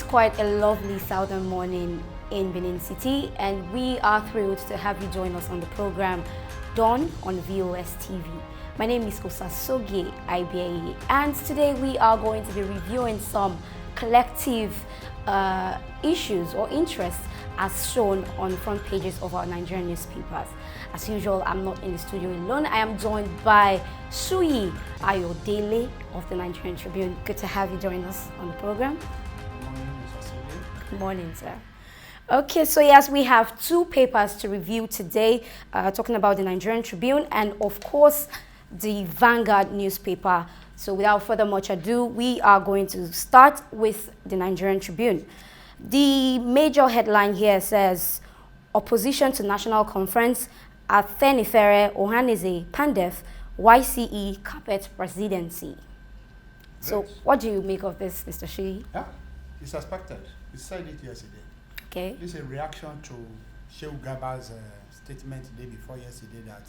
quite a lovely southern morning in Benin City, and we are thrilled to have you join us on the program Dawn on VOS TV. My name is Kosasogie Ibe, and today we are going to be reviewing some collective issues or interests as shown on front pages of our Nigerian newspapers. As usual, I'm not in the studio alone. I am joined by Suyi Ayodele of the Nigerian Tribune. Good to have you join us on the program. Good morning, sir. Okay, so yes, we have two papers to review today, talking about the Nigerian Tribune and, of course, the Vanguard newspaper. So without further much ado, we are going to start with the Nigerian Tribune. The major headline here says, Opposition to National Conference, Afenifere Ohanaeze Pandef, YCE Carpet Presidency. So what do you make of this, Mr. Shi? Yeah, it's expected. We said it yesterday. Okay. This is a reaction to Shehu Garba's statement the day before yesterday that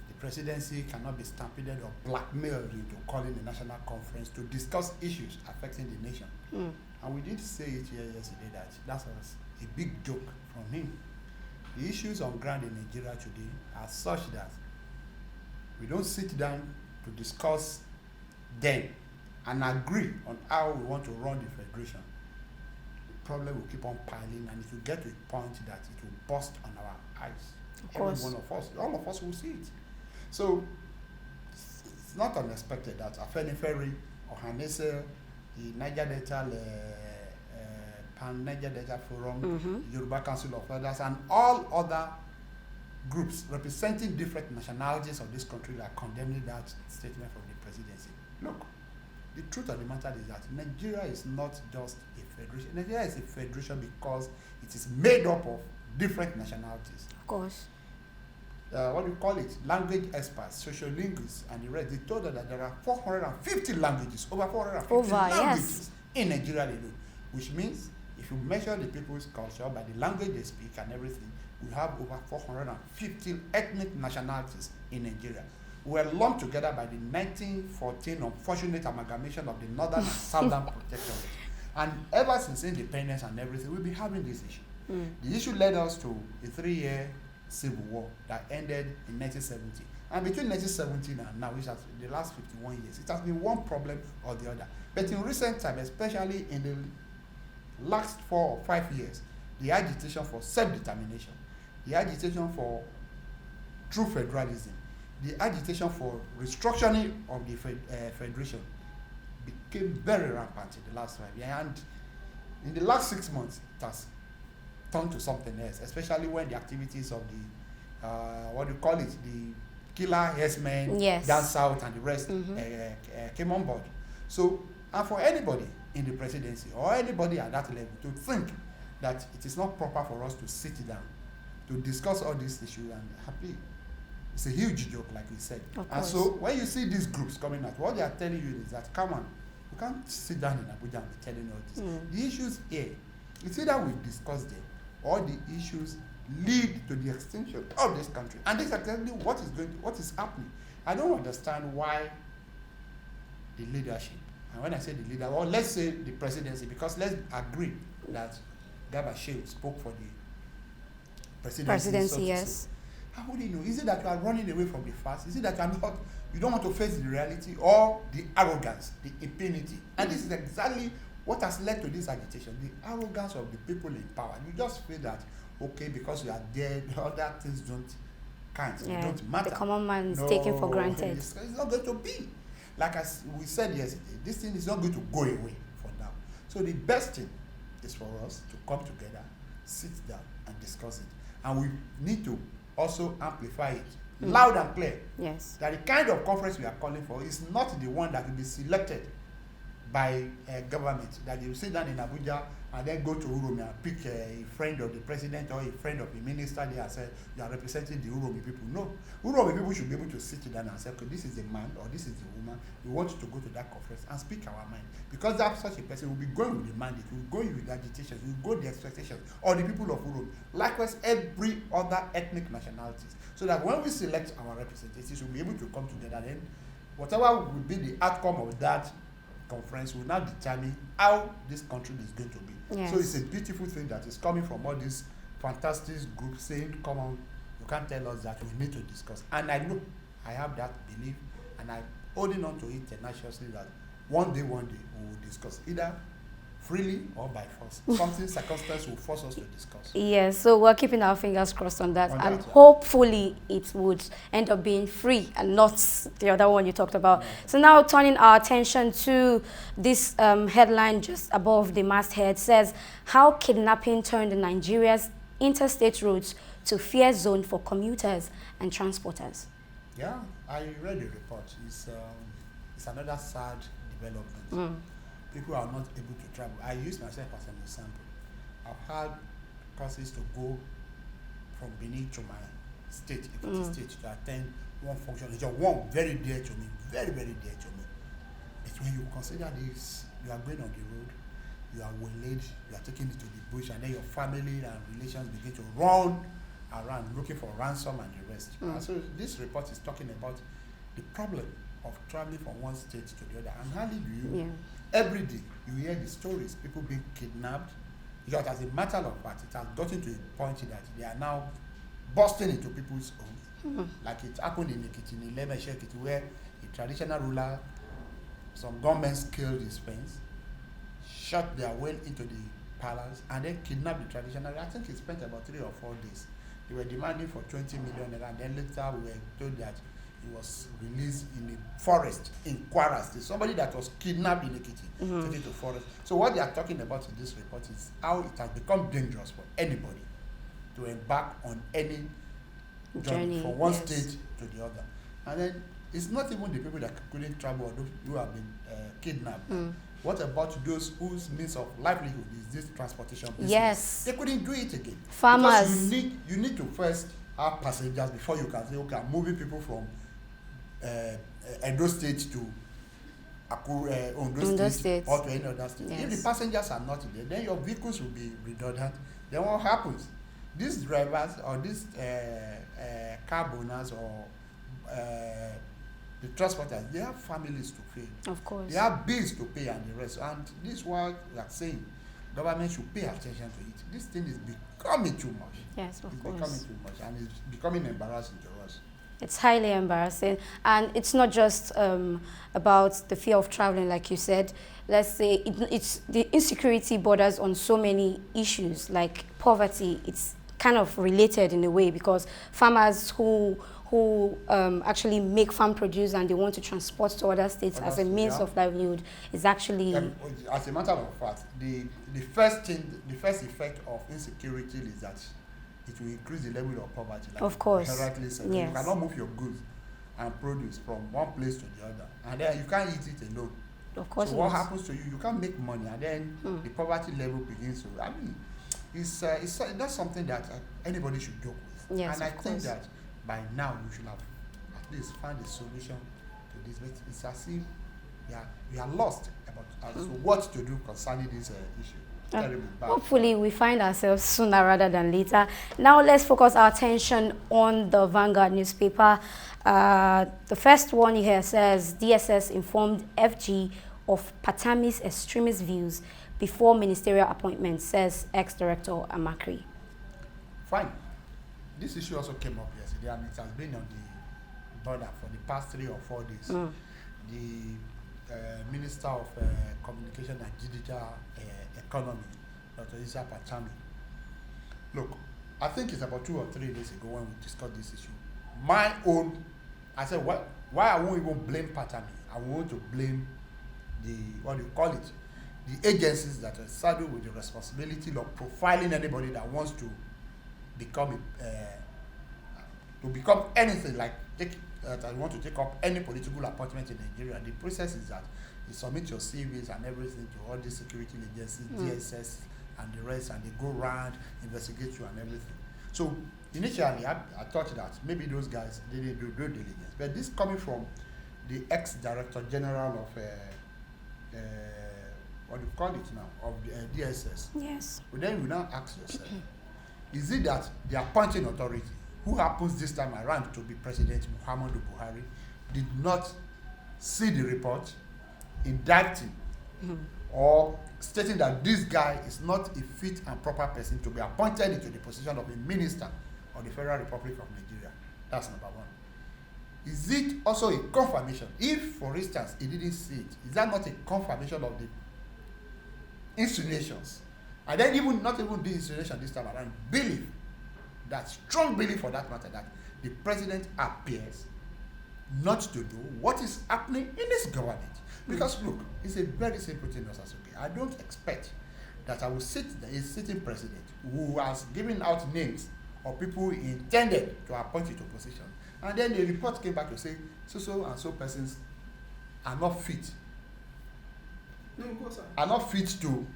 the presidency cannot be stampeded or blackmailed into calling a national conference to discuss issues affecting the nation. And we did say it here yesterday that was a big joke from him. The issues on ground in Nigeria today are such that we don't sit down to discuss them and agree on how we want to run the federation. The problem will keep on piling, and it will get to a point that it will burst on our eyes. Of course. Every one of us, all of us will see it. So it's not unexpected that Afenifere Ohanaeze, the Niger Delta Pan-Niger Delta Forum, Yoruba Council of Elders, and all other groups representing different nationalities of this country are condemning that statement from the presidency. Look, the truth of the matter is that Nigeria is not just a federation. Nigeria is a federation because it is made up of different nationalities. Of course. What do you call it? Language experts, sociolinguists, and the rest. They told us that there are 450 languages, over 450 languages in Nigeria alone, which means if you measure the people's culture by the language they speak and everything, we have over 450 ethnic nationalities in Nigeria. We were lumped together by the 1914 unfortunate amalgamation of the Northern and Southern Protectorate. And ever since independence and everything, we've been having this issue. The issue led us to a 3-year civil war that ended in 1970. And between 1970 and now, which has the last 51 years, it has been one problem or the other. But in recent time, especially in the last 4 or 5 years, the agitation for self-determination, the agitation for true federalism, the agitation for restructuring of the federation became very rampant in the last 5 years. And in the last 6 months, it has turned to something else, especially when the activities of the, the killer herdsmen down south and the rest came on board. So, and for anybody in the presidency or anybody at that level to think that it is not proper for us to sit down to discuss all these issues and happy, it's a huge joke, like we said. And so when you see these groups coming out, what they are telling you is that, come on, you can't sit down in Abuja and be telling all this. The issues here, it's either we discuss them or the issues lead to the extinction of this country. And this is exactly what is happening. I don't understand why the leadership, and when I say the leader, or let's say the presidency, because let's agree that Garba Shehu spoke for the presidency. Yes. How would you know? Is it that you are running away from the facts? Is it that you don't want to face the reality or the arrogance, the impunity? And this is exactly what has led to this agitation, the arrogance of the people in power. You just feel that, okay, because you are there, other things don't matter. The common man is taken for granted. It's not going to be. Like as we said yesterday, this thing is not going to go away for now. So the best thing is for us to come together, sit down and discuss it. And we need to also amplify it loud and clear. Yes. That the kind of conference we are calling for is not the one that will be selected by government, that they will sit down in Abuja and then go to Uromi and pick a friend of the president or a friend of the minister there and say, you are representing the Uromi people. No. Uromi people should be able to sit down and say, okay, this is the man or this is the woman. We want you to go to that conference and speak our mind. Because that such a person will be going with the mandate, will go with the agitation, will go with the expectations of the people of Uromi. Likewise, every other ethnic nationalities. So that when we select our representatives, we'll be able to come together. Then whatever will be the outcome of that conference will now determine how this country is going to be. Yes. So it's a beautiful thing that is coming from all these fantastic groups saying, come on, you can't tell us that, we need to discuss. And I know, I have that belief, and I'm holding on to it tenaciously that one day we will discuss, either freely or by force. Something circumstance will force us to discuss. Yes, so we're keeping our fingers crossed on that, and yeah. hopefully it would end up being free and not the other one you talked about. Yeah. So now turning our attention to this headline just above the masthead, says how kidnapping turned Nigeria's interstate routes to fear zone for commuters and transporters. Yeah, I read the report. It's another sad development. People are not able to travel. I use myself as an example. I've had courses to go from Benin to my state, Ekiti state, to attend one function. It's just one very dear to me, very, very dear to me. But when you consider this, you are going on the road, you are waylaid, you are taking it to the bush, and then your family and relations begin to run around looking for ransom and the rest. So this report is talking about the problem of traveling from one state to the other. And hardly do you, every day, you hear the stories, people being kidnapped. Because as a matter of fact, it has gotten to a point that they are now busting into people's homes. Like it happened in Ekiti, in Lemeshe Ekiti, where a traditional ruler, some gunmen killed his friends, shot their way into the palace, and then kidnapped the traditional. I think he spent about 3 or 4 days. They were demanding for 20 million, and then later we were told that he was released in the forest in Kwara State. Somebody that was kidnapped in Ekiti, taken to forest. So what they are talking about in this report is how it has become dangerous for anybody to embark on any journey from one state to the other. And then it's not even the people that couldn't travel or those who have been kidnapped. What about those whose means of livelihood is this transportation business? Yes. They couldn't do it again. Farmers. Because you need to first have passengers before you can say, okay, I'm moving people from Edo State to Ondo State or to any other state. Yes. If the passengers are not there, then your vehicles will be redundant. Then what happens? These drivers or these car owners or the transporters, they have families to feed. Of course. They have bills to pay and the rest. And this is what we are saying. Government should pay attention to it. This thing is becoming too much. Yes, of course. It's becoming too much, and it's becoming embarrassing to us. It's highly embarrassing, and it's not just about the fear of traveling, like you said. Let's say it's the insecurity borders on so many issues, like poverty. It's kind of related in a way, because farmers who actually make farm produce and they want to transport to other states as a means of livelihood is actually. As a matter of fact, the first effect of insecurity is that it will increase the level of poverty. Like of course. Correctly said. Yes. You cannot move your goods and produce from one place to the other, and then you can't eat it alone. Of course. So what happens to you? You can't make money, and then the poverty level begins to. I mean, it's not something that anybody should joke with. Yes, and I course. think that by now we should have at least found a solution to this. But it's as if we are lost about what to do concerning this issue. Hopefully we find ourselves sooner rather than later. Now let's focus our attention on the Vanguard newspaper. The first one here says DSS informed FG of Patami's extremist views before ministerial appointment, says ex-director Amakri. Fine. This issue also came up yesterday, and it has been on the border for the past 3 or 4 days. The Minister of Communication and Digital Economy, Dr. Isa Patami. Look, I think it's about 2 or 3 days ago when we discussed this issue. I said, why I won't even blame Patami. I want to blame the agencies that are saddled with the responsibility of profiling anybody that wants to become anything, like that want to take up any political appointment in Nigeria. The process is that you submit your CVs and everything to all these security agencies, DSS and the rest, and they go around, investigate you and everything. So initially, I thought that maybe those guys didn't do due diligence, but this coming from the ex-director general of what do you call it now, of the DSS. Yes. But then you now ask yourself, is it that the appointing authority, who happens this time around to be President Muhammadu Buhari, did not see the report, indict him, or stating that this guy is not a fit and proper person to be appointed into the position of a minister of the Federal Republic of Nigeria. That's number one. Is it also a confirmation? If, for instance, he didn't see it, is that not a confirmation of the insinuations? And then even not even the insinuation this time around, belief, that strong belief for that matter, that the president appears not to know what is happening in this government. Because look, it's a very simple thing, Mr. Sasuke. I don't expect that I will sit a sitting president who has given out names of people he intended to appoint into position, and then the report came back to say so and so persons are not fit. No, of course, sir. Are not fit to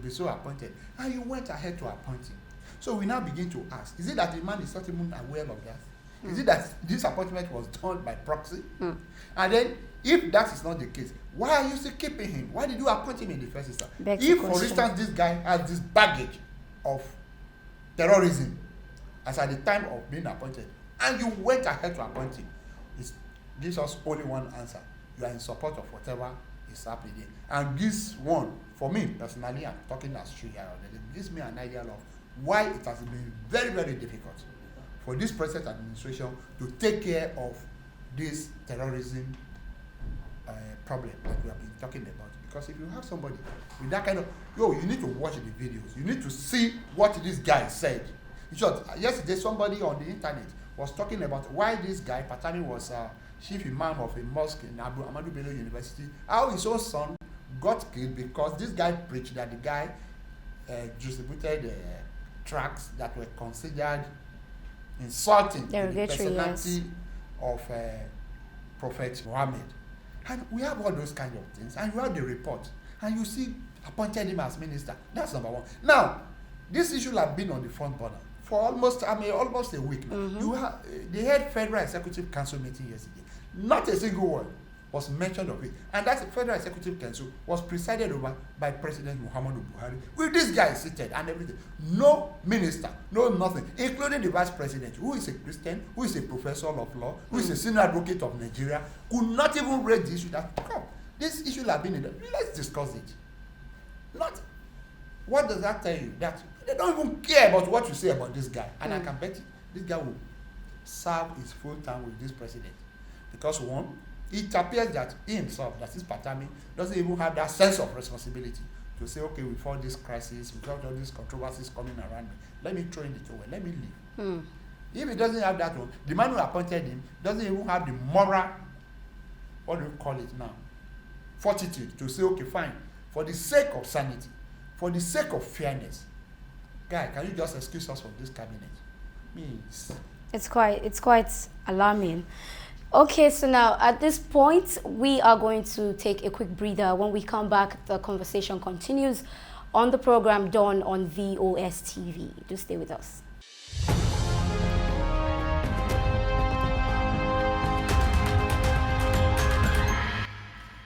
be so appointed, and you went ahead to appoint him. So we now begin to ask: is it that the man is not even aware of that? Is it that this appointment was done by proxy? And then, if that is not the case, why are you still keeping him? Why did you appoint him in the first instance? If, for instance, this guy has this baggage of terrorism as at the time of being appointed, and you went ahead to appoint him, it gives us only one answer: you are in support of whatever is happening here. And this one, for me personally, I'm talking as true here already, it gives me an idea of why it has been very, very difficult for this present administration to take care of this terrorism problem that we have been talking about. Because if you have somebody with that kind of, you need to watch the videos. You need to see what this guy said. In short, yesterday somebody on the internet was talking about why this guy, Patami, was chief imam of a mosque in Ahmadu Bello University, how his own son got killed because this guy preached that the guy distributed tracts that were considered insulting to the personality of Prophet Muhammad. And we have all those kind of things, and you have the report, and you see appointed him as minister. That's number one. Now, this issue has been on the front burner for almost a week now. You have they had Federal Executive Council meeting yesterday. Not a single word was mentioned of it, and that Federal Executive Council was presided over by President Muhammadu Buhari, with this guy seated and everything. No minister, no nothing, including the vice president, who is a Christian, who is a professor of law, who is a senior advocate of Nigeria, could not even raise the issue that, come, this issue has been in the, let's discuss it. Not, what does that tell you? That they don't even care about what you say about this guy. And I can bet you, this guy will serve his full time with this president. Because one, it appears that he himself, that is Patami, doesn't even have that sense of responsibility to say, okay, we fought this crisis, we got all these controversies coming around me, let me throw in the towel, let me leave. If he doesn't have that one, the man who appointed him doesn't even have the moral, what do you call it now, fortitude to say, okay, fine, for the sake of sanity, for the sake of fairness, guy, can you just excuse us from this cabinet? Means it's quite alarming. Okay, so now at this point, we are going to take a quick breather. When we come back, the conversation continues on the program Dawn on VOS TV. Do stay with us.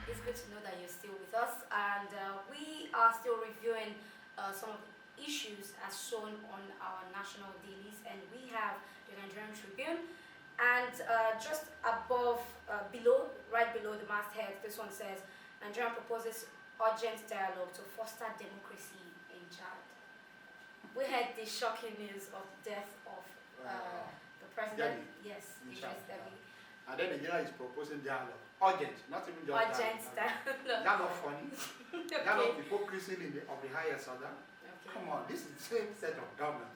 It's good to know that you're still with us, and we are still reviewing some of the issues as shown on our national dailies, and we have the Nigerian Tribune. And just above, right below the masthead, this one says, Nigeria proposes urgent dialogue to foster democracy in Chad. We had the shocking news of the death of the president. Debbie. Yes, Idris Deby. And then Nigeria is proposing dialogue. Urgent, not even just urgent dialogue. That's not funny. Okay. That's not hypocrisy of the highest order. Okay. Come on, this is the same set of government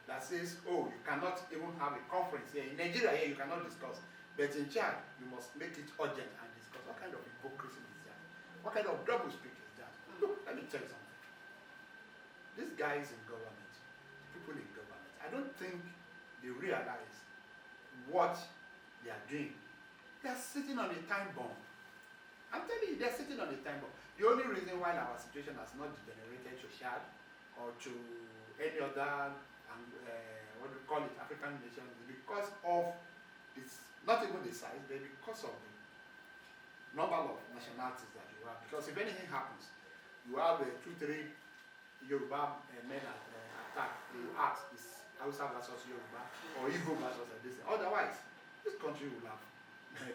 that says, oh, you cannot even have a conference here. In Nigeria here, you cannot discuss. But in Chad, you must make it urgent and discuss. What kind of hypocrisy is that? What kind of double speak is that? Look, let me tell you something. These guys in government, people in government, I don't think they realize what they are doing. They are sitting on a time bomb. I'm telling you, they're sitting on a time bomb. The only reason why our situation has not degenerated to Chad or to any other what do we call it, African nations, because of its, not even the size, but because of the number of nationalities that you have. Because if anything happens, you have 2-3 Yoruba men attack, they ask, is Hausa versus Yoruba or Igbo versus this. Otherwise, this country will have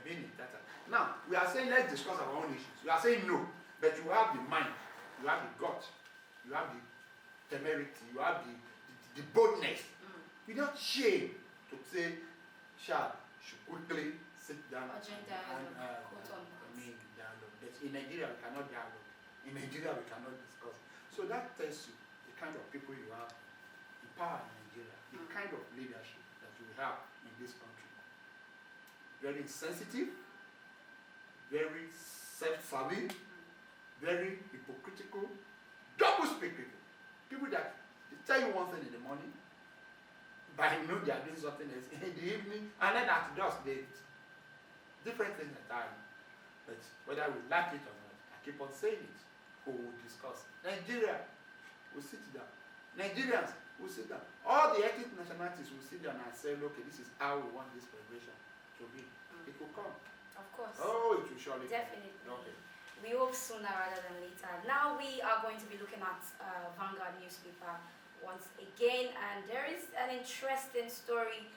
been in that. Now, we are saying let's discuss our own issues. We are saying no. But you have the mind, you have the gut, you have the temerity, you have the boldness, without shame to say, Shah should quickly sit down dialogue. Dialogue. But in Nigeria, we cannot dialogue. In Nigeria, we cannot discuss. So that tells you the kind of people you have in power in Nigeria, the kind of leadership that you have in this country. Very sensitive, very self-serving, very hypocritical, double-speak people. People that they tell you one thing in the morning, but you know they are doing something else in the evening, and then at dusk they different things entirely. But whether we like it or not, I keep on saying it. We will discuss. Nigeria will sit down. Nigerians will sit down. All the ethnic nationalities will sit down and say, okay, this is how we want this federation to be. It will come. Of course. Oh, it will surely Definitely. come. Okay. We hope sooner rather than later. Now we are going to be looking at Vanguard newspaper once again, and there is an interesting story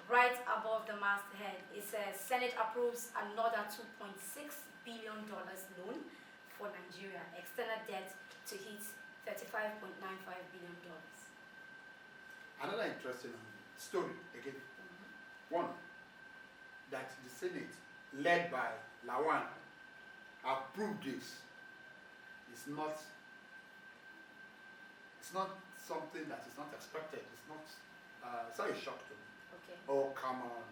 right above the masthead. It says Senate approves another $2.6 billion loan for Nigeria, external debt to hit $35.95 billion. Another interesting story again. One, that the Senate, led by Lawan, approved this. It's not something that is not expected. It's not a shock to me. Okay. Oh, come on.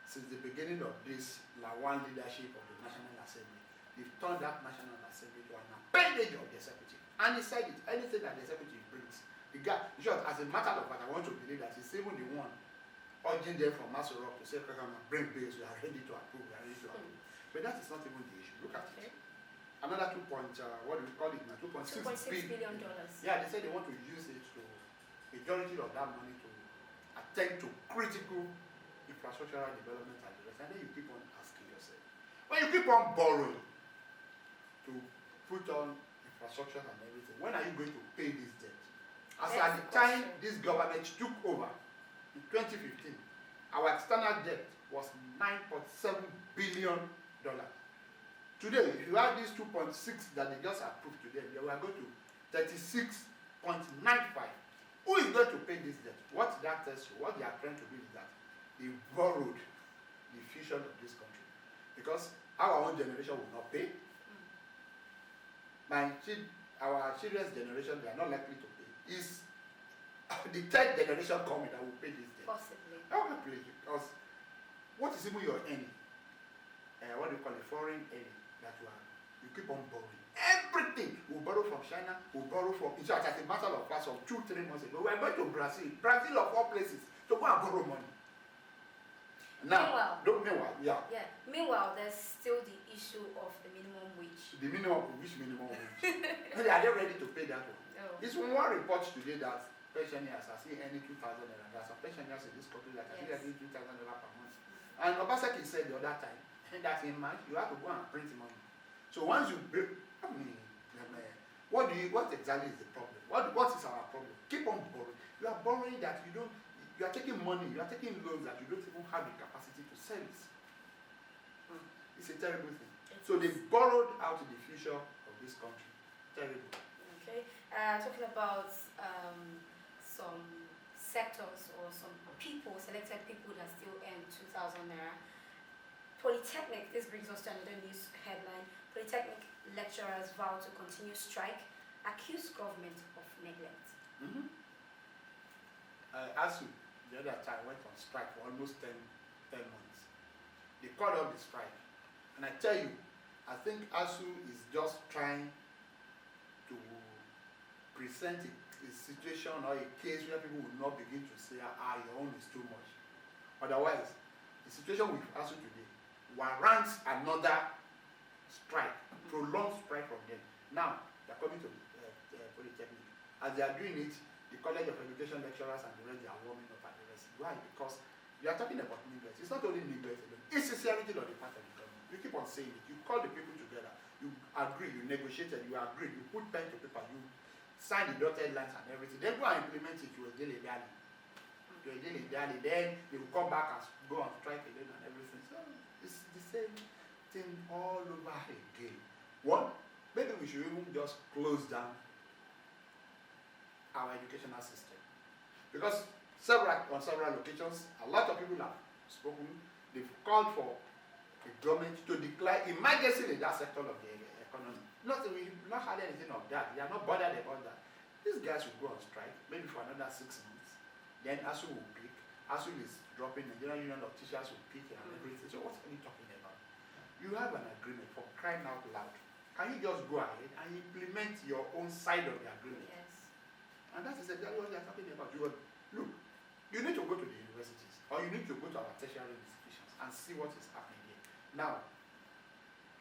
Since the beginning of this Lawan leadership of the National Assembly, they've turned that National Assembly to an appendage of the executive. And he said it, anything that the executive brings, the guy, in short, as a matter of fact, I want to believe that he's even the one urging them from Masorok to say, bring bills, we are ready to approve, we are ready to approve. But that is not even the issue. Look at it. Another what do we call it now? $2.6 billion. Yeah, they said they want to use it to, majority of that money to attend to critical infrastructural development and the rest. And then you keep on asking yourself, when you keep on borrowing to put on infrastructure and everything, when are you going to pay this debt? As at the time this government took over in 2015, our external debt was $9.7 billion. Today, if you add these 2.6 that they just approved today, we are going to 36.95. Who is going to pay this debt? What that tells you, what they are trying to do is that they borrowed the future of this country. Because our own generation will not pay. Our children's generation, they are not likely to pay. Is the third generation coming that will pay this debt? Possibly. Probably, because what is even your earning? What do you call it? Foreign earning that you keep on borrowing. Everything. We borrow from China, we borrow from, in fact, as a matter of fact, from 2-3 months ago, we are going to Brazil of all places, to go and borrow money. Now, Meanwhile, there's still the issue of the minimum wage. The minimum, which minimum wage? Are they ready to pay that one? No. There's one report today that pensioners are seeing earning 2,000 naira. There are some pensioners in this country that are earning 2,000 naira per month. And Obaseki said the other time that in March you have to go and print money. So once you break, what exactly is the problem? What is our problem? Keep on borrowing. You are borrowing that you are taking money, you are taking loans that you don't even have the capacity to service. It's a terrible thing. So they borrowed out the future of this country. Terrible. Okay. Talking about some sectors or some people, selected people that still earn 2,000 naira. Polytechnic, this brings us to another news headline. Polytechnic lecturers vow to continue strike, accuse government of neglect. ASU, the other time, went on strike for almost 10 months. They called up the strike. And I tell you, I think ASU is just trying to present a situation or a case where people will not begin to say, your own is too much. Otherwise, the situation with ASU today warrants another strike, prolonged strike from them. Now, they're coming to Polytechnic. As they are doing it, the College of Education lecturers and the rest, they are warming up at the rest. Why? Because you are talking about neglect. It's not only neglect alone. It's sincerity on the part of the government. You keep on saying it. You call the people together. You agree. You negotiated. You agreed. You put pen to paper. You sign the dotted lines and everything. Then go and implement it to a daily dally. Then they will come back and go on strike again and everything. So it's the same thing all over again. One, maybe we should even just close down our educational system. Because on several occasions, a lot of people have spoken, they've called for the government to declare emergency in that sector of the economy. We've not had anything of that. They are not bothered about that. These guys will go on strike, maybe for another 6 months. Then ASU will pick. ASU is dropping, the General Union of Teachers will pick and everything. So what are you talking about? You have an agreement, for crying out loud. Can you just go ahead and implement your own side of the agreement? Yes. And that is exactly what they are talking about. Look, you need to go to the universities, or you need to go to our tertiary institutions and see what is happening here. Now,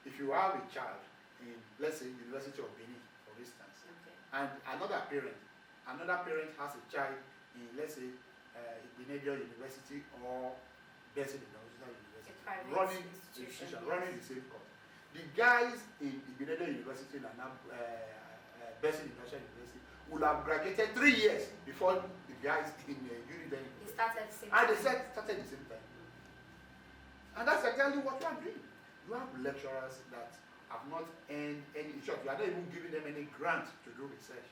if you have a child in, let's say, University of Benin, for instance, Okay. and another parent has a child in, let's say, Igbenedion University or Bessie University, running institution, running the same course. The guys in Igbenedion University and now Bessie University will have graduated 3 years before the guys in Uniden. They started at the same time. And they started the same time. And that's exactly what you are doing. You have lecturers that have not earned any shot. You are not even giving them any grant to do research.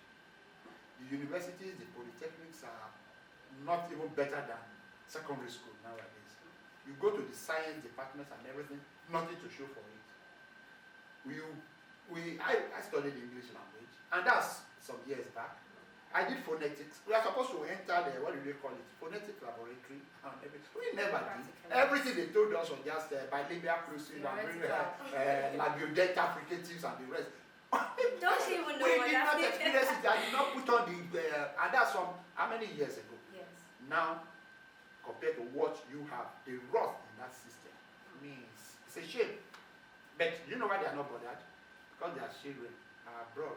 The universities, the polytechnics are not even better than secondary school nowadays. You go to the science departments and everything, nothing to show for it. I studied English language, and that's some years back. I did phonetics. We are supposed to enter the, what do they call it, phonetic laboratory and everything. We never did. Everything they told us was just bilingual plosive and labiodelta fricatives and the rest. Don't you even know we what did that not is? experience it. I did not put on the, and that's from how many years ago? Yes. Now, compared to what you have, the rust in that system means it's a shame. But you know why they are not bothered? Because their children are abroad,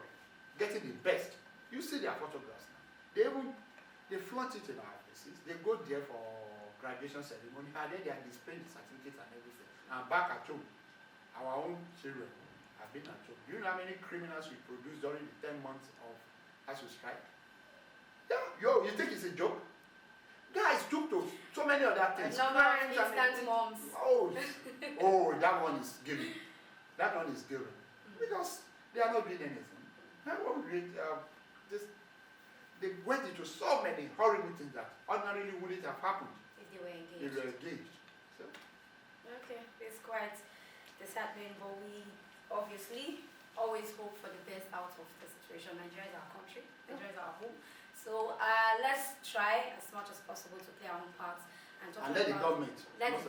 getting the best. You see their photographs now. They flaunt it in our offices. They go there for graduation ceremony, and then they are displaying the certificates and everything. And back at home, our own children have been at home. Do you know how many criminals we produced during the 10 months of ASU strike? Yeah, you think it's a joke? Guys took to so many other things. Number instant moms. Oh, that one is given. That one is given. Because they are not doing anything. They went into so many horrible things that ordinarily wouldn't have happened If they were engaged. if they were engaged. So, Okay, it's quite disheartening, but we obviously always hope for the best out of the situation. Nigeria is our country, Nigeria is our home. So let's try as much as possible to play our own parts and talk and let the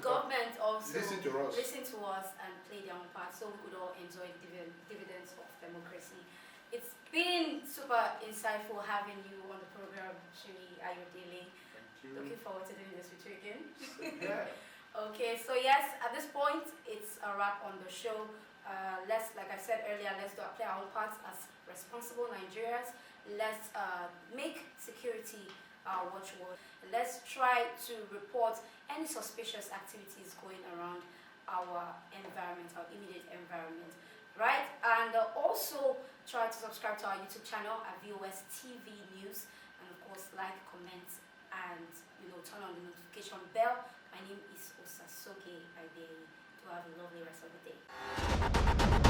government also listen to us and play their own part, so we could all enjoy the dividends of democracy. It's been super insightful having you on the program, Shiri Ayodele. Thank you. Looking forward to doing this with you again. Yeah. Okay, so yes, at this point, it's a wrap on the show. Like I said earlier, let's play our own parts as responsible Nigerians. Let's make security our watchword. Let's try to report any suspicious activities going around our environment, our immediate environment, right? And also try to subscribe to our YouTube channel at VOS TV News, and of course like, comment, and turn on the notification bell. My name is Osasoge Ibe. Do have a lovely rest of the day.